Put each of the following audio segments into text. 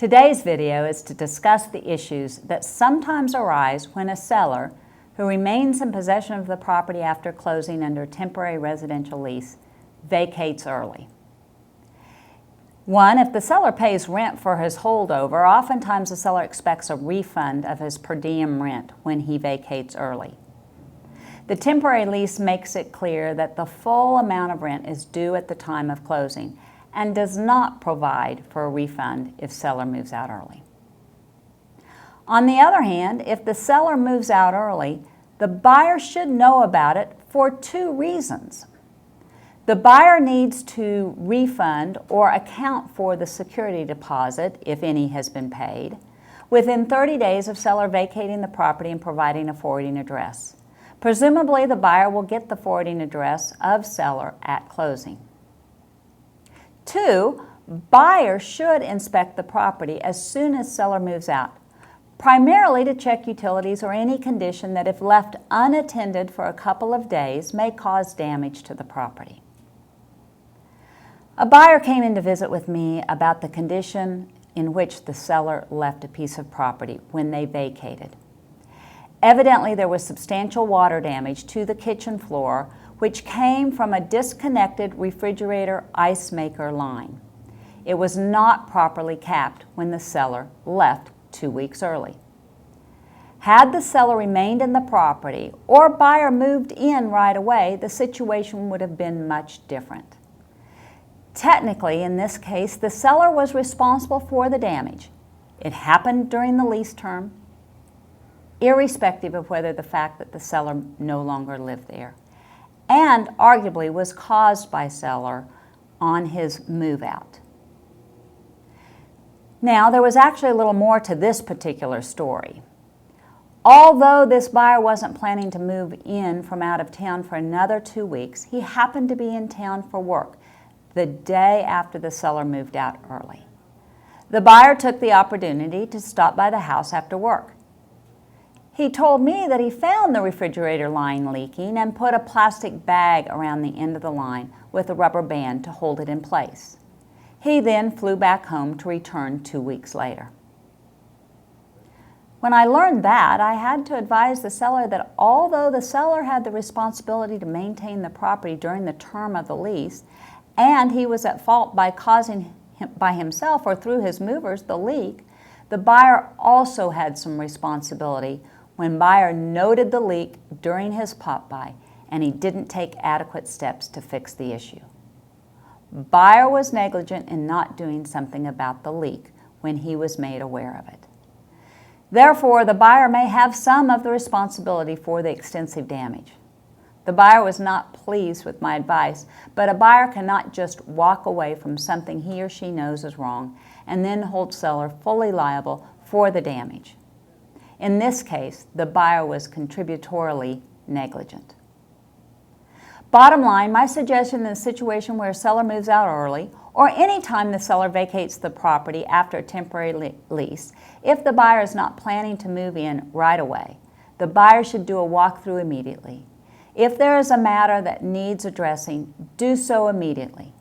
Today's video is to discuss the issues that sometimes arise when a seller who remains in possession of the property after closing under a temporary residential lease vacates early. One, if the seller pays rent for his holdover, oftentimes the seller expects a refund of his per diem rent when he vacates early. The temporary lease makes it clear that the full amount of rent is due at the time of closing and does not provide for a refund if seller moves out early. On the other hand, if the seller moves out early, the buyer should know about it for two reasons. The buyer needs to refund or account for the security deposit, if any has been paid, within 30 days of seller vacating the property and providing a forwarding address. Presumably, the buyer will get the forwarding address of seller at closing. Two, buyer should inspect the property as soon as seller moves out, primarily to check utilities or any condition that, if left unattended for a couple of days, may cause damage to the property. A buyer came in to visit with me about the condition in which the seller left a piece of property when they vacated. Evidently, there was substantial water damage to the kitchen floor, which came from a disconnected refrigerator ice maker line. It was not properly capped when the seller left 2 weeks early. Had the seller remained in the property or buyer moved in right away, the situation would have been much different. Technically, in this case, the seller was responsible for the damage. It happened during the lease term, irrespective of whether the fact that the seller no longer lived there, and arguably was caused by seller on his move out. Now, there was actually a little more to this particular story. Although this buyer wasn't planning to move in from out of town for another 2 weeks, he happened to be in town for work the day after the seller moved out early. The buyer took the opportunity to stop by the house after work. He told me that he found the refrigerator line leaking and put a plastic bag around the end of the line with a rubber band to hold it in place. He then flew back home to return 2 weeks later. When I learned that, I had to advise the seller that although the seller had the responsibility to maintain the property during the term of the lease, and he was at fault by causing by himself or through his movers the leak, the buyer also had some responsibility when buyer noted the leak during his pop-by and he didn't take adequate steps to fix the issue. Buyer was negligent in not doing something about the leak when he was made aware of it. Therefore, the buyer may have some of the responsibility for the extensive damage. The buyer was not pleased with my advice, but a buyer cannot just walk away from something he or she knows is wrong and then hold seller fully liable for the damage. In this case, the buyer was contributorily negligent. Bottom line, my suggestion in a situation where a seller moves out early or any time the seller vacates the property after a temporary lease, if the buyer is not planning to move in right away, the buyer should do a walkthrough immediately. If there is a matter that needs addressing, do so immediately.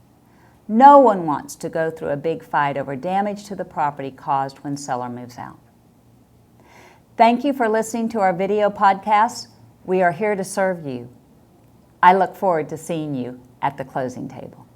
No one wants to go through a big fight over damage to the property caused when seller moves out. Thank you for listening to our video podcast. We are here to serve you. I look forward to seeing you at the closing table.